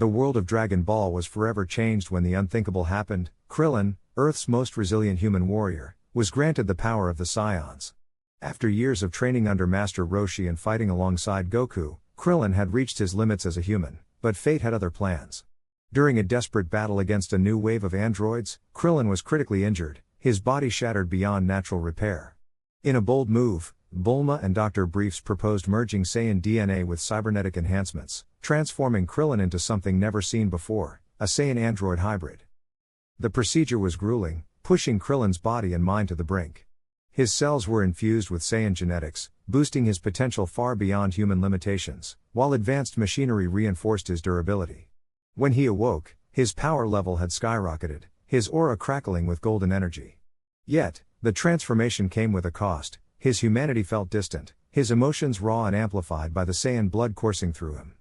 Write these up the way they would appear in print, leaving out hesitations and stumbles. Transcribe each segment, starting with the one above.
The world of Dragon Ball was forever changed when the unthinkable happened. Krillin, Earth's most resilient human warrior, was granted the power of the Saiyans. After years of training under Master Roshi and fighting alongside Goku, Krillin had reached his limits as a human, but fate had other plans. During a desperate battle against a new wave of androids, Krillin was critically injured, his body shattered beyond natural repair. In a bold move, Bulma and Dr. Briefs proposed merging Saiyan DNA with cybernetic enhancements, transforming Krillin into something never seen before, a Saiyan-android hybrid. The procedure was grueling, pushing Krillin's body and mind to the brink. His cells were infused with Saiyan genetics, boosting his potential far beyond human limitations, while advanced machinery reinforced his durability. When he awoke, his power level had skyrocketed, his aura crackling with golden energy. Yet, the transformation came with a cost. His humanity felt distant, his emotions raw and amplified by the Saiyan blood coursing through him.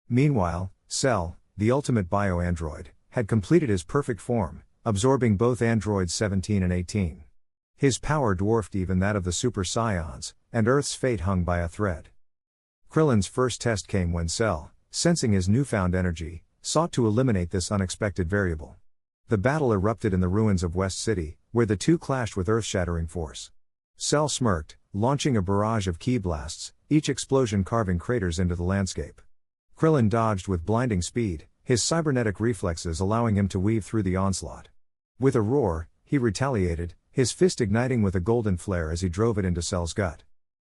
Meanwhile, Cell, the ultimate bio-android, had completed his perfect form, absorbing both androids 17 and 18. His power dwarfed even that of the Super Saiyans, and Earth's fate hung by a thread. Krillin's first test came when Cell, sensing his newfound energy, sought to eliminate this unexpected variable. The battle erupted in the ruins of West City, where the two clashed with earth-shattering force. Cell smirked, launching a barrage of ki blasts, each explosion carving craters into the landscape. Krillin dodged with blinding speed, his cybernetic reflexes allowing him to weave through the onslaught. With a roar, he retaliated, his fist igniting with a golden flare as he drove it into Cell's gut.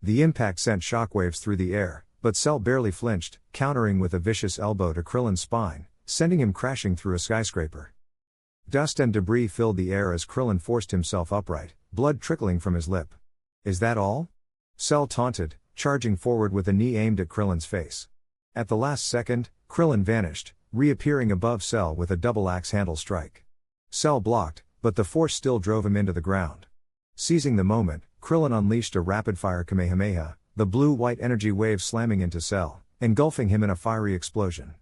The impact sent shockwaves through the air, but Cell barely flinched, countering with a vicious elbow to Krillin's spine, sending him crashing through a skyscraper. Dust and debris filled the air as Krillin forced himself upright, blood trickling from his lip. Is that all? Cell taunted, charging forward with a knee aimed at Krillin's face. At the last second, Krillin vanished, reappearing above Cell with a double axe handle strike. Cell blocked, but the force still drove him into the ground. Seizing the moment, Krillin unleashed a rapid-fire Kamehameha, the blue-white energy wave slamming into Cell, engulfing him in a fiery explosion.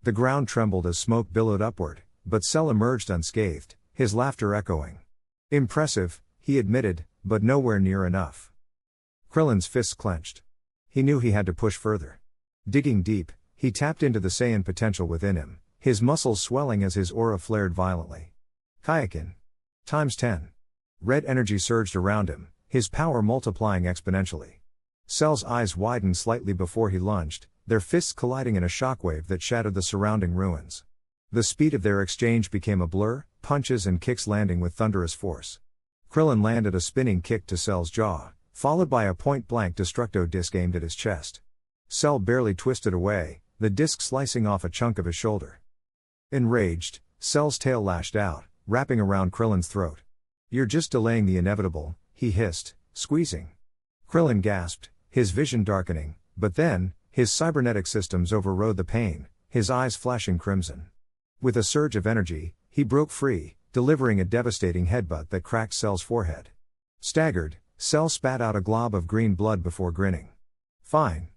The ground trembled as smoke billowed upward, but Cell emerged unscathed, his laughter echoing. Impressive, he admitted, but nowhere near enough. Krillin's fists clenched. He knew he had to push further. Digging deep, he tapped into the Saiyan potential within him, his muscles swelling as his aura flared violently. Kaioken. Times 10. Red energy surged around him, his power multiplying exponentially. Cell's eyes widened slightly before he lunged, their fists colliding in a shockwave that shattered the surrounding ruins. The speed of their exchange became a blur, punches and kicks landing with thunderous force. Krillin landed a spinning kick to Cell's jaw, followed by a point-blank destructo disc aimed at his chest. Cell barely twisted away, the disc slicing off a chunk of his shoulder. Enraged, Cell's tail lashed out, wrapping around Krillin's throat. "You're just delaying the inevitable," he hissed, squeezing. Krillin gasped, his vision darkening, but then, his cybernetic systems overrode the pain, his eyes flashing crimson. With a surge of energy, he broke free, delivering a devastating headbutt that cracked Cell's forehead. Staggered, Cell spat out a glob of green blood before grinning. "Fine.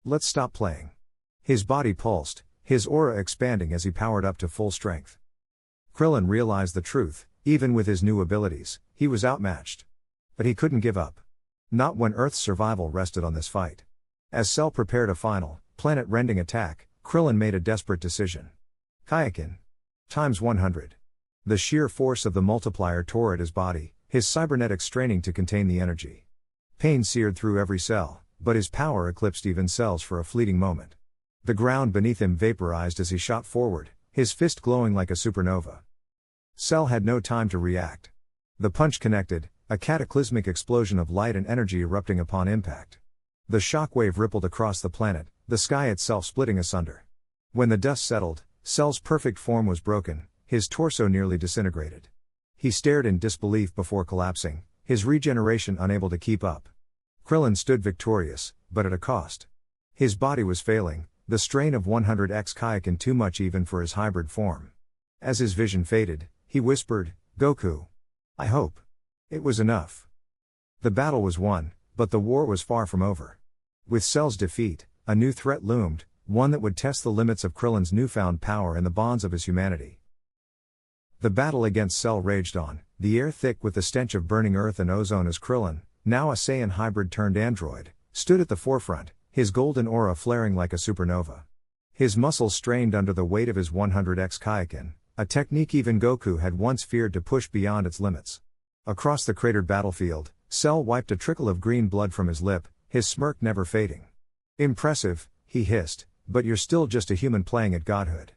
Let's stop playing." His body pulsed, his aura expanding as he powered up to full strength. Krillin realized the truth, even with his new abilities, he was outmatched. But he couldn't give up. Not when Earth's survival rested on this fight. As Cell prepared a final, planet-rending attack, Krillin made a desperate decision. Kaioken. Times 100. The sheer force of the multiplier tore at his body, his cybernetics straining to contain the energy. Pain seared through every cell, but his power eclipsed even Cell's for a fleeting moment. The ground beneath him vaporized as he shot forward, his fist glowing like a supernova. Cell had no time to react. The punch connected, a cataclysmic explosion of light and energy erupting upon impact. The shockwave rippled across the planet, the sky itself splitting asunder. When the dust settled, Cell's perfect form was broken, his torso nearly disintegrated. He stared in disbelief before collapsing, his regeneration unable to keep up. Krillin stood victorious, but at a cost. His body was failing, the strain of 100x Kaioken too much even for his hybrid form. As his vision faded, he whispered, "Goku. I hope." It was enough. The battle was won, but the war was far from over. With Cell's defeat, a new threat loomed, one that would test the limits of Krillin's newfound power and the bonds of his humanity. The battle against Cell raged on, the air thick with the stench of burning earth and ozone as Krillin, now a Saiyan hybrid turned android, stood at the forefront, his golden aura flaring like a supernova. His muscles strained under the weight of his 100x Kaioken, a technique even Goku had once feared to push beyond its limits. Across the cratered battlefield, Cell wiped a trickle of green blood from his lip, his smirk never fading. "Impressive," he hissed, "but you're still just a human playing at godhood."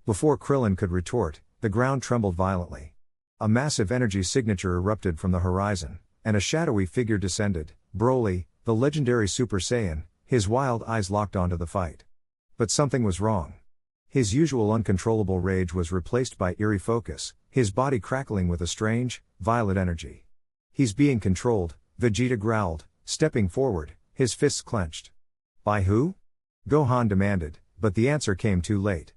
Before Krillin could retort, the ground trembled violently. A massive energy signature erupted from the horizon, and a shadowy figure descended, Broly, the legendary Super Saiyan, his wild eyes locked onto the fight. But something was wrong. His usual uncontrollable rage was replaced by eerie focus, his body crackling with a strange, violet energy. "He's being controlled," Vegeta growled, stepping forward, his fists clenched. "By who?" Gohan demanded, but the answer came too late.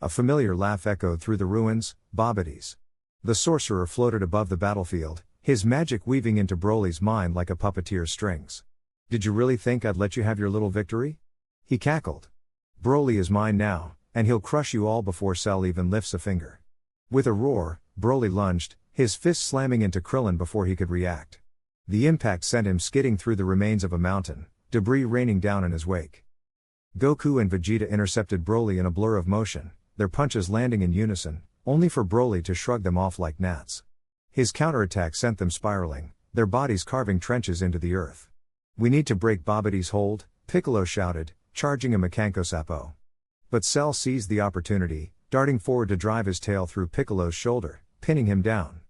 A familiar laugh echoed through the ruins, Babbidi's. The sorcerer floated above the battlefield, his magic weaving into Broly's mind like a puppeteer's strings. "Did you really think I'd let you have your little victory?" he cackled. "Broly is mine now, and he'll crush you all before Cell even lifts a finger." With a roar, Broly lunged, his fist slamming into Krillin before he could react. The impact sent him skidding through the remains of a mountain, debris raining down in his wake. Goku and Vegeta intercepted Broly in a blur of motion, their punches landing in unison, only for Broly to shrug them off like gnats. His counterattack sent them spiraling, their bodies carving trenches into the earth. "We need to break Babbidi's hold," Piccolo shouted, charging a Makanko Sappo. But Cell seized the opportunity, darting forward to drive his tail through Piccolo's shoulder, pinning him down.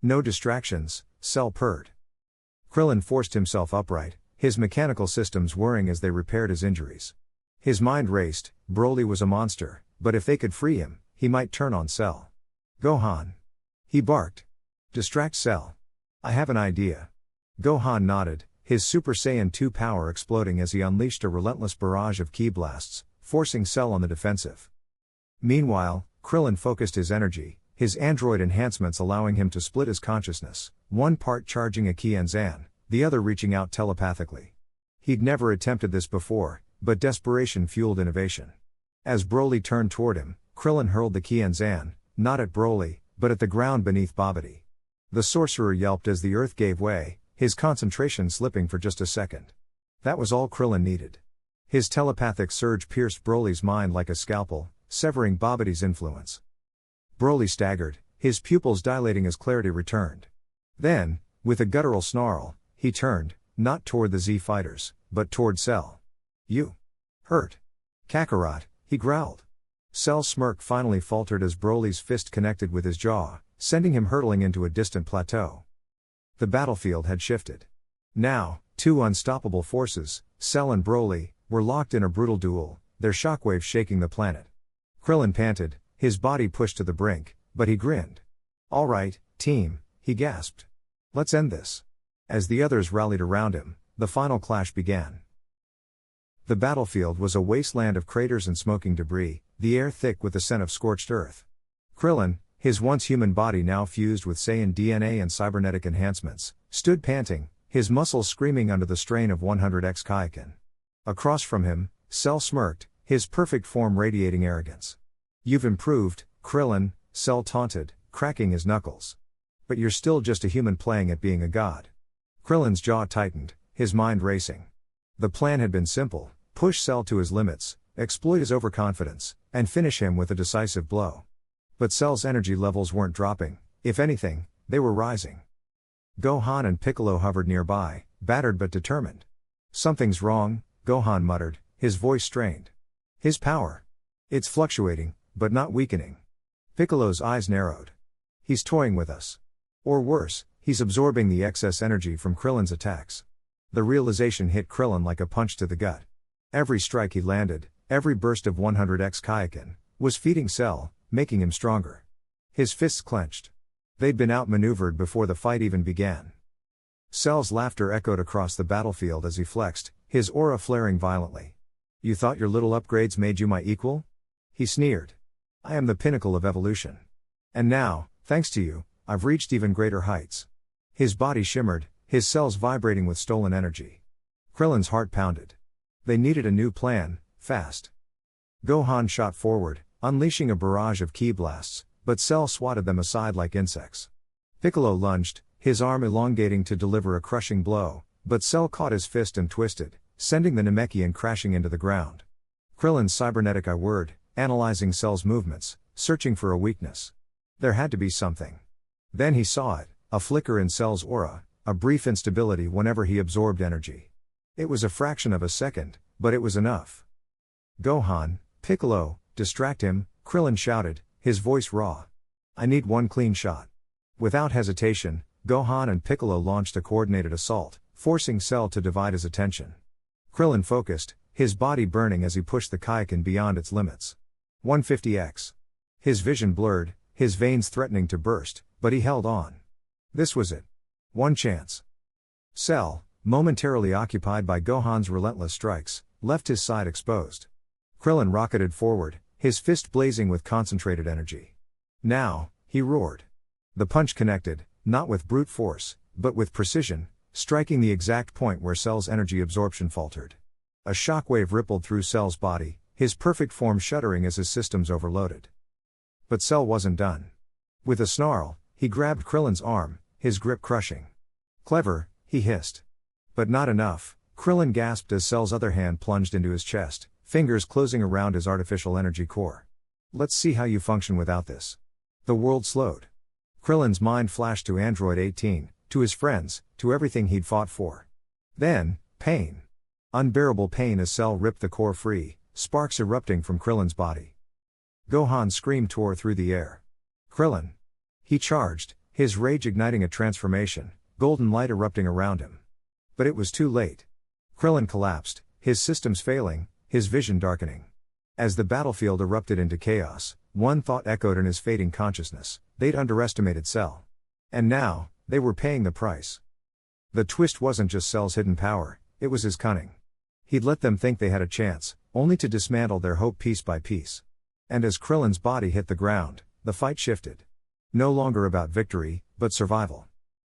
"No distractions," Cell purred. Krillin forced himself upright, his mechanical systems whirring as they repaired his injuries. His mind raced. Broly was a monster, but if they could free him, he might turn on Cell. "Gohan!" he barked. "Distract Cell. I have an idea." Gohan nodded, his Super Saiyan 2 power exploding as he unleashed a relentless barrage of ki blasts, forcing Cell on the defensive. Meanwhile, Krillin focused his energy, his android enhancements allowing him to split his consciousness, one part charging a Kienzan, the other reaching out telepathically. He'd never attempted this before, but desperation fueled innovation. As Broly turned toward him, Krillin hurled the Kienzan, not at Broly, but at the ground beneath Babidi. The sorcerer yelped as the earth gave way, his concentration slipping for just a second. That was all Krillin needed. His telepathic surge pierced Broly's mind like a scalpel, severing Babidi's influence. Broly staggered, his pupils dilating as clarity returned. Then, with a guttural snarl, he turned, not toward the Z fighters, but toward Cell. "You hurt, Kakarot," he growled. Cell's smirk finally faltered as Broly's fist connected with his jaw, sending him hurtling into a distant plateau. The battlefield had shifted. Now, two unstoppable forces, Cell and Broly, were locked in a brutal duel, their shockwaves shaking the planet. Krillin panted, his body pushed to the brink, but he grinned. "All right, team," he gasped. "Let's end this." As the others rallied around him, the final clash began. The battlefield was a wasteland of craters and smoking debris, the air thick with the scent of scorched earth. Krillin, his once human body now fused with Saiyan DNA and cybernetic enhancements, stood panting, his muscles screaming under the strain of 100x Kaioken. Across from him, Cell smirked, his perfect form radiating arrogance. "You've improved, Krillin," Cell taunted, cracking his knuckles. "But you're still just a human playing at being a god." Krillin's jaw tightened, his mind racing. The plan had been simple: push Cell to his limits, exploit his overconfidence, and finish him with a decisive blow. But Cell's energy levels weren't dropping, if anything, they were rising. Gohan and Piccolo hovered nearby, battered but determined. "Something's wrong," Gohan muttered, his voice strained. "His power. It's fluctuating, but not weakening." Piccolo's eyes narrowed. "He's toying with us. Or worse, he's absorbing the excess energy from Krillin's attacks." The realization hit Krillin like a punch to the gut. Every strike he landed, every burst of 100x Kaioken, was feeding Cell, making him stronger. His fists clenched. They'd been outmaneuvered before the fight even began. Cell's laughter echoed across the battlefield as he flexed, his aura flaring violently. "You thought your little upgrades made you my equal?" he sneered. "I am the pinnacle of evolution. And now, thanks to you, I've reached even greater heights." His body shimmered, his cells vibrating with stolen energy. Krillin's heart pounded. They needed a new plan, fast. Gohan shot forward, unleashing a barrage of ki blasts, but Cell swatted them aside like insects. Piccolo lunged, his arm elongating to deliver a crushing blow, but Cell caught his fist and twisted, sending the Namekian crashing into the ground. Krillin's cybernetic eye whirred, analyzing Cell's movements, searching for a weakness. There had to be something. Then he saw it, a flicker in Cell's aura, a brief instability whenever he absorbed energy. It was a fraction of a second, but it was enough. Gohan, Piccolo, distract him, Krillin shouted, his voice raw. I need one clean shot. Without hesitation, Gohan and Piccolo launched a coordinated assault, forcing Cell to divide his attention. Krillin focused, his body burning as he pushed the Kaioken beyond its limits. 150x. His vision blurred, his veins threatening to burst, but he held on. This was it. One chance. Cell, momentarily occupied by Gohan's relentless strikes, left his side exposed. Krillin rocketed forward, his fist blazing with concentrated energy. Now, he roared. The punch connected, not with brute force, but with precision, striking the exact point where Cell's energy absorption faltered. A shockwave rippled through Cell's body, his perfect form shuddering as his systems overloaded. But Cell wasn't done. With a snarl, he grabbed Krillin's arm, his grip crushing. Clever, he hissed. But not enough, Krillin gasped as Cell's other hand plunged into his chest, fingers closing around his artificial energy core. Let's see how you function without this. The world slowed. Krillin's mind flashed to Android 18, to his friends, to everything he'd fought for. Then, pain. Unbearable pain as Cell ripped the core free, sparks erupting from Krillin's body. Gohan's scream tore through the air. Krillin. He charged, his rage igniting a transformation, golden light erupting around him. But it was too late. Krillin collapsed, his systems failing, his vision darkening. As the battlefield erupted into chaos, one thought echoed in his fading consciousness: they'd underestimated Cell. And now, they were paying the price. The twist wasn't just Cell's hidden power, it was his cunning. He'd let them think they had a chance, only to dismantle their hope piece by piece. And as Krillin's body hit the ground, the fight shifted. No longer about victory, but survival.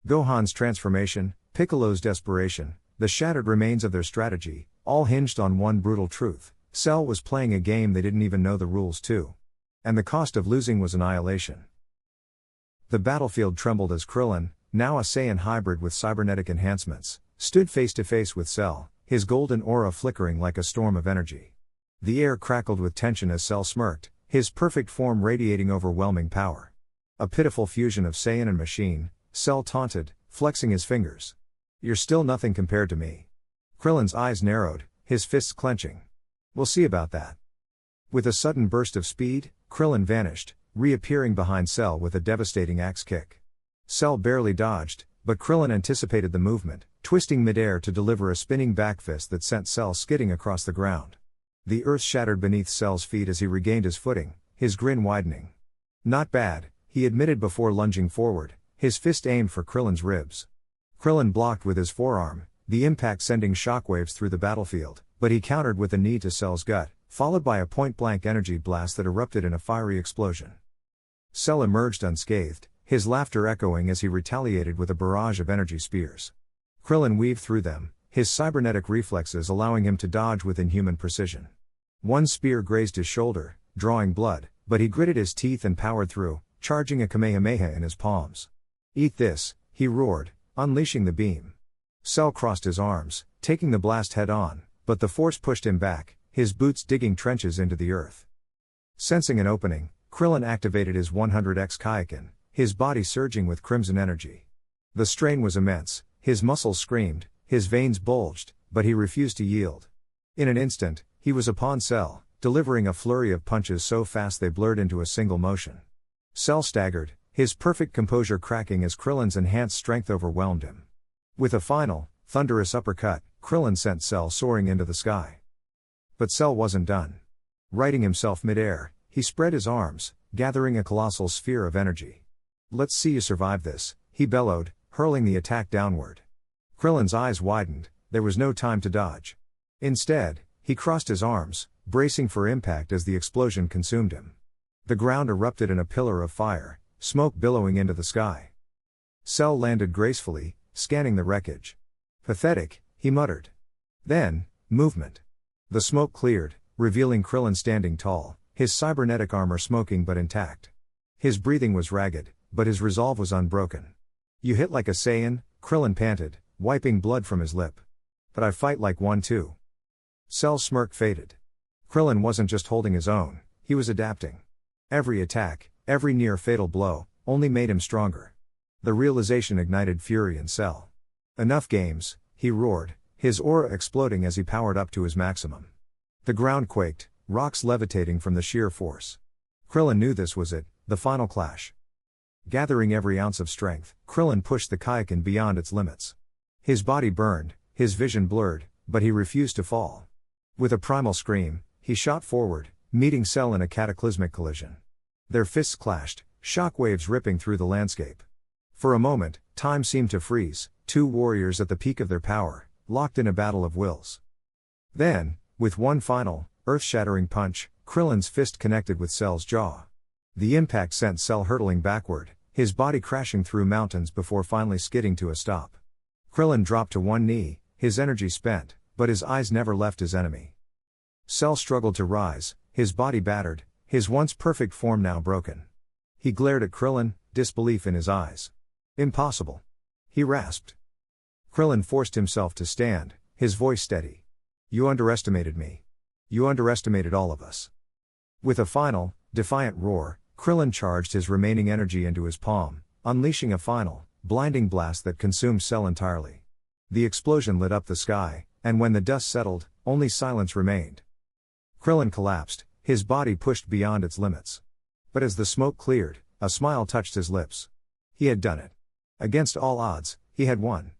Gohan's transformation, Piccolo's desperation, the shattered remains of their strategy, all hinged on one brutal truth: Cell was playing a game they didn't even know the rules to. And the cost of losing was annihilation. The battlefield trembled as Krillin, now a Saiyan hybrid with cybernetic enhancements, stood face to face with Cell, his golden aura flickering like a storm of energy. The air crackled with tension as Cell smirked, his perfect form radiating overwhelming power. A pitiful fusion of Saiyan and machine, Cell taunted, flexing his fingers. You're still nothing compared to me. Krillin's eyes narrowed, his fists clenching. We'll see about that. With a sudden burst of speed, Krillin vanished, reappearing behind Cell with a devastating axe kick. Cell barely dodged, but Krillin anticipated the movement, twisting midair to deliver a spinning back fist that sent Cell skidding across the ground. The earth shattered beneath Cell's feet as he regained his footing, his grin widening. Not bad, he admitted before lunging forward, his fist aimed for Krillin's ribs. Krillin blocked with his forearm, the impact sending shockwaves through the battlefield, but he countered with a knee to Cell's gut, followed by a point-blank energy blast that erupted in a fiery explosion. Cell emerged unscathed, his laughter echoing as he retaliated with a barrage of energy spears. Krillin weaved through them, his cybernetic reflexes allowing him to dodge with inhuman precision. One spear grazed his shoulder, drawing blood, but he gritted his teeth and powered through, charging a Kamehameha in his palms. Eat this, he roared, unleashing the beam. Cell crossed his arms, taking the blast head-on, but the force pushed him back, his boots digging trenches into the earth. Sensing an opening, Krillin activated his 100x Kaioken, his body surging with crimson energy. The strain was immense, his muscles screamed, his veins bulged, but he refused to yield. In an instant, he was upon Cell, delivering a flurry of punches so fast they blurred into a single motion. Cell staggered, his perfect composure cracking as Krillin's enhanced strength overwhelmed him. With a final, thunderous uppercut, Krillin sent Cell soaring into the sky. But Cell wasn't done. Righting himself midair, he spread his arms, gathering a colossal sphere of energy. Let's see you survive this, he bellowed, hurling the attack downward. Krillin's eyes widened, there was no time to dodge. Instead, he crossed his arms, bracing for impact as the explosion consumed him. The ground erupted in a pillar of fire, smoke billowing into the sky. Cell landed gracefully, scanning the wreckage. Pathetic, he muttered. Then, movement. The smoke cleared, revealing Krillin standing tall, his cybernetic armor smoking but intact. His breathing was ragged, but his resolve was unbroken. You hit like a Saiyan, Krillin panted, wiping blood from his lip. But I fight like one too. Cell's smirk faded. Krillin wasn't just holding his own, he was adapting. Every attack, every near-fatal blow, only made him stronger. The realization ignited fury in Cell. Enough games, he roared, his aura exploding as he powered up to his maximum. The ground quaked, rocks levitating from the sheer force. Krillin knew this was it, the final clash. Gathering every ounce of strength, Krillin pushed the Kaioken beyond its limits. His body burned, his vision blurred, but he refused to fall. With a primal scream, he shot forward, meeting Cell in a cataclysmic collision. Their fists clashed, shockwaves ripping through the landscape. For a moment, time seemed to freeze, two warriors at the peak of their power, locked in a battle of wills. Then, with one final, earth-shattering punch, Krillin's fist connected with Cell's jaw. The impact sent Cell hurtling backward, his body crashing through mountains before finally skidding to a stop. Krillin dropped to one knee, his energy spent, but his eyes never left his enemy. Cell struggled to rise, his body battered, his once perfect form now broken. He glared at Krillin, disbelief in his eyes. Impossible. He rasped. Krillin forced himself to stand, his voice steady. You underestimated me. You underestimated all of us. With a final, defiant roar, Krillin charged his remaining energy into his palm, unleashing a final, blinding blast that consumed Cell entirely. The explosion lit up the sky, and when the dust settled, only silence remained. Krillin collapsed, his body pushed beyond its limits. But as the smoke cleared, a smile touched his lips. He had done it. Against all odds, he had won.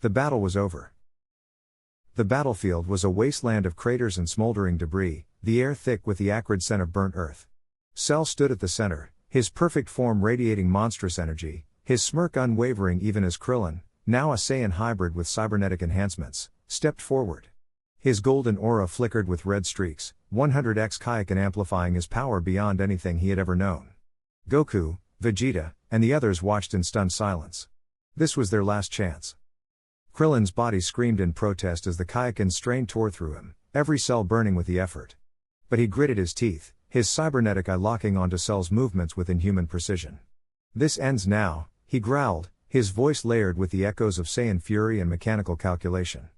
The battle was over. The battlefield was a wasteland of craters and smoldering debris, the air thick with the acrid scent of burnt earth. Cell stood at the center, his perfect form radiating monstrous energy, his smirk unwavering even as Krillin, now a Saiyan hybrid with cybernetic enhancements, stepped forward. His golden aura flickered with red streaks, 100x Kaioken amplifying his power beyond anything he had ever known. Goku, Vegeta, and the others watched in stunned silence. This was their last chance. Krillin's body screamed in protest as the Kaioken strain tore through him, every cell burning with the effort. But he gritted his teeth, his cybernetic eye locking onto Cell's movements with inhuman precision. This ends now, he growled, his voice layered with the echoes of Saiyan fury and mechanical calculation.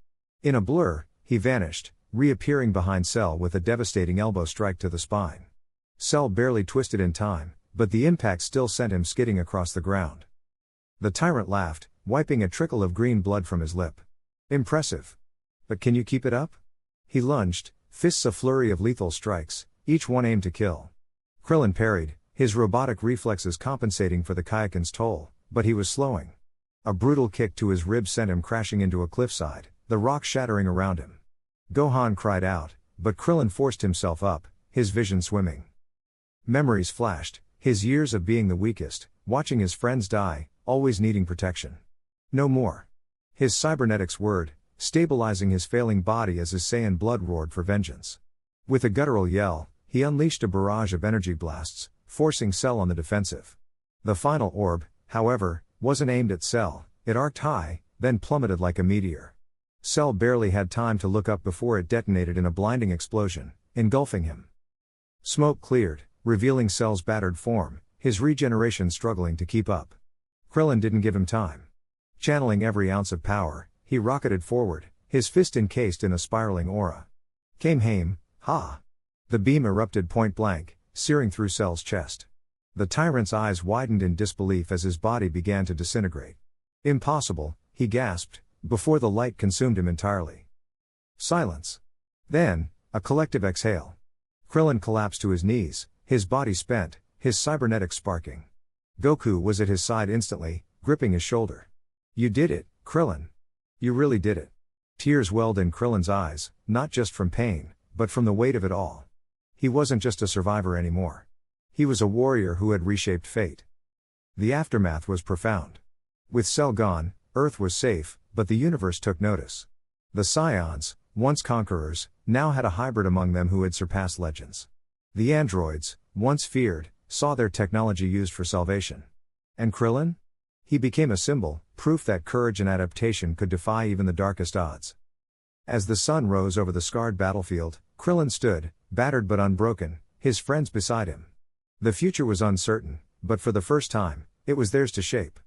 In a blur, he vanished, reappearing behind Cell with a devastating elbow strike to the spine. Cell barely twisted in time, but the impact still sent him skidding across the ground. The tyrant laughed, wiping a trickle of green blood from his lip. Impressive. But can you keep it up? He lunged, fists a flurry of lethal strikes, each one aimed to kill. Krillin parried, his robotic reflexes compensating for the Kaioken's toll, but he was slowing. A brutal kick to his ribs sent him crashing into a cliffside, the rock shattering around him. Gohan cried out, but Krillin forced himself up, his vision swimming. Memories flashed, his years of being the weakest, watching his friends die, always needing protection. No more. His cybernetics whirred, stabilizing his failing body as his Saiyan blood roared for vengeance. With a guttural yell, he unleashed a barrage of energy blasts, forcing Cell on the defensive. The final orb, however, wasn't aimed at Cell, it arced high, then plummeted like a meteor. Cell barely had time to look up before it detonated in a blinding explosion, engulfing him. Smoke cleared, revealing Cell's battered form, his regeneration struggling to keep up. Krillin didn't give him time. Channeling every ounce of power, he rocketed forward, his fist encased in a spiraling aura. Kamehameha, ha! The beam erupted point blank, searing through Cell's chest. The tyrant's eyes widened in disbelief as his body began to disintegrate. Impossible, he gasped, before the light consumed him entirely. Silence. Then, a collective exhale. Krillin collapsed to his knees, his body spent, his cybernetics sparking. Goku was at his side instantly, gripping his shoulder. You did it, Krillin. You really did it. Tears welled in Krillin's eyes, not just from pain, but from the weight of it all. He wasn't just a survivor anymore. He was a warrior who had reshaped fate. The aftermath was profound. With Cell gone, Earth was safe, but the universe took notice. The Saiyans, once conquerors, now had a hybrid among them who had surpassed legends. The androids, once feared, saw their technology used for salvation. And Krillin? He became a symbol, proof that courage and adaptation could defy even the darkest odds. As the sun rose over the scarred battlefield, Krillin stood, battered but unbroken, his friends beside him. The future was uncertain, but for the first time, it was theirs to shape.